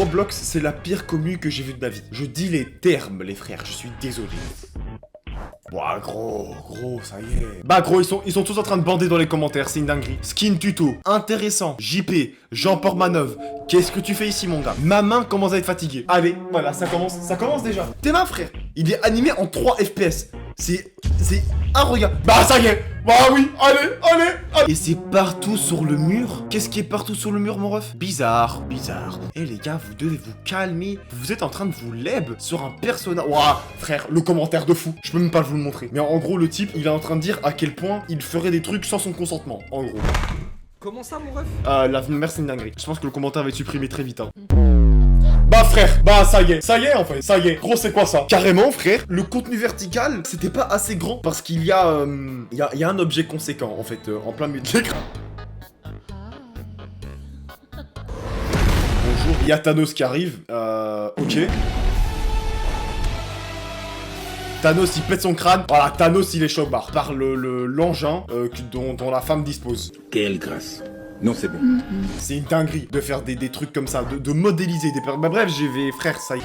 Roblox, c'est la pire commu que j'ai vue de ma vie. Je dis les termes, les frères, je suis désolé. Ouah, gros, ça y est. Bah, gros, ils sont tous en train de bander dans les commentaires, c'est une dinguerie. Skin tuto, intéressant. JP, Jean Portmanov. Qu'est-ce que tu fais ici, mon gars? Ma main commence à être fatiguée. Allez, voilà, ça commence déjà. Tes mains, frère, il est animé en 3 FPS. C'est un regard. Bah, ça y est. Bah oui, allez. Et c'est partout sur le mur. Qu'est-ce qui est partout sur le mur, mon ref? Bizarre. Eh les gars, vous devez vous calmer. Vous êtes en train de vous leb sur un personnage. Ouah, frère, le commentaire de fou. Je peux même pas vous le montrer. Mais en gros, le type, il est en train de dire à quel point il ferait des trucs sans son consentement. En gros. Comment ça, mon ref? La mère, c'est une dinguerie. Je pense que le commentaire va être supprimé très vite. Hein. Bah frère, bah ça y est en fait, ça y est. Gros, c'est quoi ça? Carrément frère, le contenu vertical, c'était pas assez grand parce qu'il y a un objet conséquent en fait, en plein milieu de l'écran. Bonjour, il y a Thanos qui arrive, ok. Thanos il pète son crâne, voilà, Thanos il est choc-barre par l'engin dont la femme dispose. Quelle grâce. Non, c'est bon. C'est une dinguerie de faire des trucs comme ça, de modéliser des personnes. Bah bref, frère, ça y est.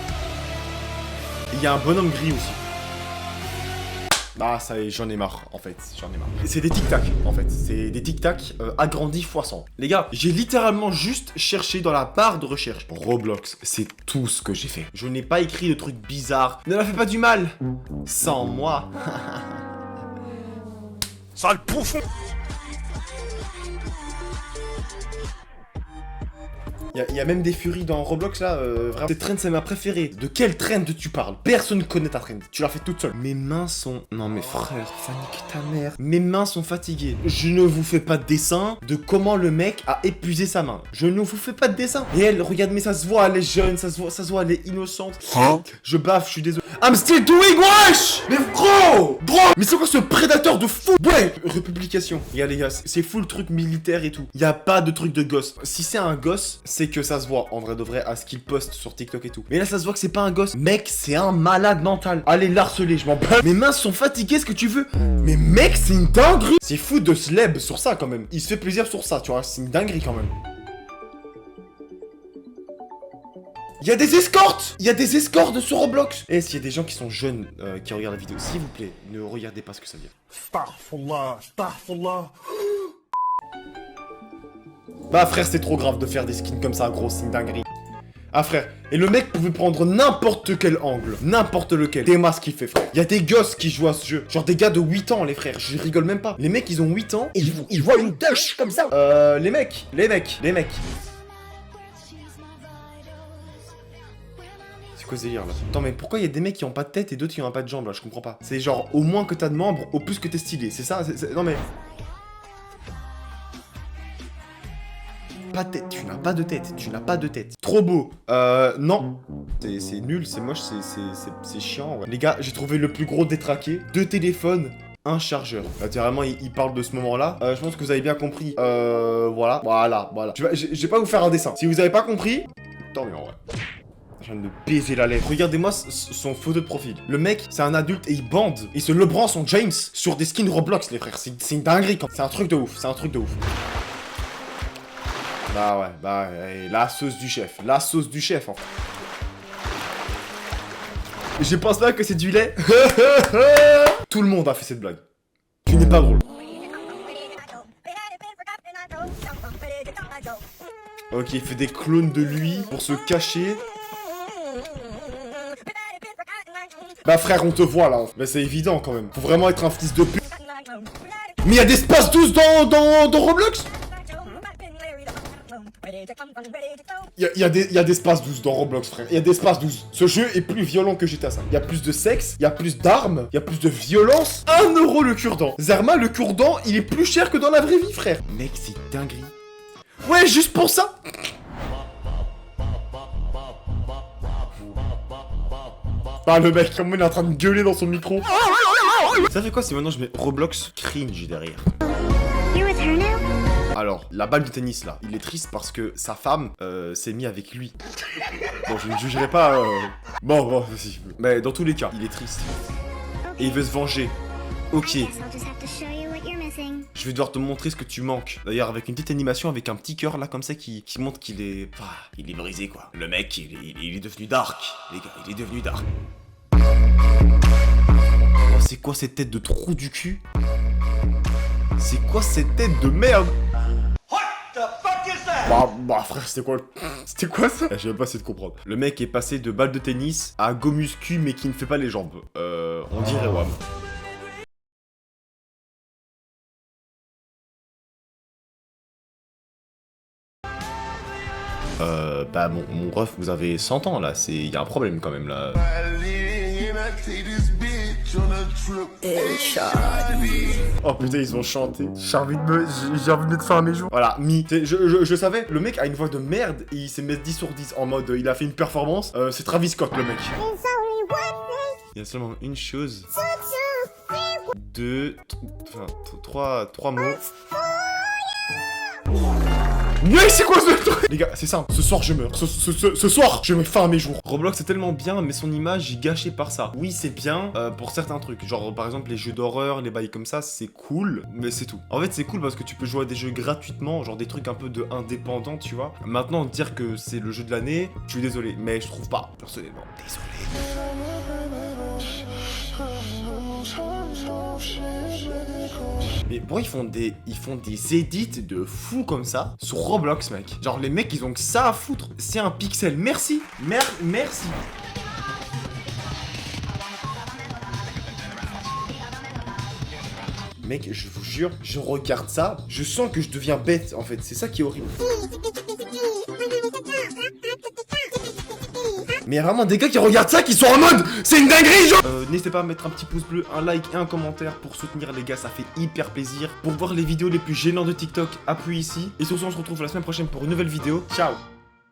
Il y a un bonhomme gris aussi. Ah, ça y est, j'en ai marre, en fait, C'est des tic-tac, en fait. C'est des tic-tac agrandis x 100. Les gars, j'ai littéralement juste cherché dans la barre de recherche. Roblox, c'est tout ce que j'ai fait. Je n'ai pas écrit de trucs bizarres. Ne la fais pas du mal. Sans moi. Sale bouffon. Il y a même des furies dans Roblox là, vraiment. Cette trend c'est ma préférée. De quelle trend tu parles? Personne ne connaît ta trend. Tu l'as fait toute seule. Mes mains sont... Non mais frère, Fanny ta mère. Mes mains sont fatiguées. Je ne vous fais pas de dessin de comment le mec a épuisé sa main. Je ne vous fais pas de dessin. Et elle, regarde, mais ça se voit, elle est jeune, ça se voit, elle est innocente. Hein? Je baffe, je suis désolé. I'm still doing wesh. Mais gros. Mais c'est quoi ce prédateur de fou? Ouais. Républication. Regarde les gars, c'est full truc militaire et tout. Il y a pas de truc de gosse. Si c'est un gosse, c'est que ça se voit en vrai de vrai à ce qu'il poste sur TikTok et tout. Mais là ça se voit que c'est pas un gosse. Mec, c'est un malade mental. Allez l'harceler, je m'en bats. Mes mains sont fatiguées, ce que tu veux. Mais mec, c'est une dinguerie. C'est fou de se leb sur ça quand même. Il se fait plaisir sur ça, tu vois. C'est une dinguerie quand même. Il y a des escortes. Il y a des escortes sur Roblox. Et s'il y a des gens qui sont jeunes qui regardent la vidéo, s'il vous plaît, ne regardez pas ce que ça dit. Astaghfirullah. Bah frère, c'est trop grave de faire des skins comme ça, gros, c'est une dinguerie. Ah frère, et le mec pouvait prendre n'importe quel angle, n'importe lequel. Des masques qu'il fait, frère. Il y a des gosses qui jouent à ce jeu. Genre des gars de 8 ans, les frères, je rigole même pas. Les mecs, ils ont 8 ans, et ils voient une touche comme ça. Les mecs. C'est quoi ce délire là? Attends, mais pourquoi il y a des mecs qui ont pas de tête et d'autres qui ont pas de jambes là? Je comprends pas. C'est genre, au moins que t'as de membres, au plus que t'es stylé. C'est ça? Non mais... Pas de tête, tu n'as pas de tête, Trop beau. Non. C'est nul, c'est moche, c'est chiant. Ouais. Les gars, j'ai trouvé le plus gros détraqué. 2 téléphones, un chargeur. Naturellement, il parle de ce moment-là. Je pense que vous avez bien compris. Voilà. Je vais pas vous faire un dessin. Si vous avez pas compris, tant mieux en vrai. Je viens de baiser la lèvre. Regardez-moi son photo de profil. Le mec, c'est un adulte et il bande. Il se lebrun son James sur des skins Roblox, les frères. C'est une dinguerie. C'est un truc de ouf. Bah ouais, la sauce du chef en fait. J'ai pensé là que c'est du lait. Tout le monde a fait cette blague. Tu n'es pas drôle. Ok, il fait des clones de lui pour se cacher. Bah frère, on te voit là. Mais c'est évident quand même. Faut vraiment être un fils de pute. Mais il y a des espaces 12 dans Roblox. Il y a des espaces 12 dans Roblox, frère. Il y a des espaces 12. Ce jeu est plus violent que GTA 5. Il y a plus de sexe, il y a plus d'armes, il y a plus de violence. 1 euro le cure-dent. Zerma, le cure-dent, il est plus cher que dans la vraie vie, frère. Mec, c'est dinguerie. Ouais, juste pour ça. Ah, le mec, comment il est en train de gueuler dans son micro. Ça fait quoi si maintenant je mets Roblox cringe derrière? Alors, la balle de tennis là, il est triste parce que sa femme s'est mise avec lui. Bon, je ne jugerai pas. Bon, si. Mais dans tous les cas, il est triste. Et il veut se venger. Ok. missing. Je vais devoir te montrer ce que tu manques. D'ailleurs, avec une petite animation, avec un petit cœur là, comme ça, qui montre qu'il est... Enfin, il est brisé, quoi. Le mec, il est devenu dark. Les gars, il est devenu dark. Oh, c'est quoi cette tête de trou du cul? C'est quoi cette tête de merde? Bah frère, c'était quoi C'était quoi ça? J'ai même pas essayé de comprendre. Le mec est passé de balle de tennis à go muscu mais qui ne fait pas les jambes. On dirait WAM. Bah mon ref, vous avez 100 ans là, il y a un problème quand même là. Oh putain, ils ont chanté. J'ai envie de mettre fin à mes jours. Voilà, je savais, le mec a une voix de merde et il s'est mis 10 sur 10 en mode il a fait une performance. C'est Travis Scott le mec. Il y a seulement une chose. Trois mots. Mais c'est quoi ce truc? Les gars, c'est simple, ce soir je meurs, ce soir je mets fin à mes jours. Roblox c'est tellement bien, mais son image est gâchée par ça. Oui c'est bien pour certains trucs, genre par exemple les jeux d'horreur, les bails comme ça, c'est cool, mais c'est tout. En fait c'est cool parce que tu peux jouer à des jeux gratuitement, genre des trucs un peu de indépendant, tu vois. Maintenant dire que c'est le jeu de l'année, je suis désolé, mais je trouve pas, personnellement, désolé. Mais pourquoi ils font des edits de fous comme ça sur Roblox, mec? Genre les mecs ils ont que ça à foutre. C'est un pixel. Merci. Merci. Mec, je vous jure, je regarde ça, je sens que je deviens bête en fait. C'est ça qui est horrible. Mais il y a vraiment des gars qui regardent ça qui sont en mode c'est une dinguerie genre. N'hésitez pas à mettre un petit pouce bleu, un like et un commentaire pour soutenir les gars, ça fait hyper plaisir. Pour voir les vidéos les plus gênantes de TikTok, appuyez ici. Et sur ce on se retrouve la semaine prochaine pour une nouvelle vidéo. Ciao.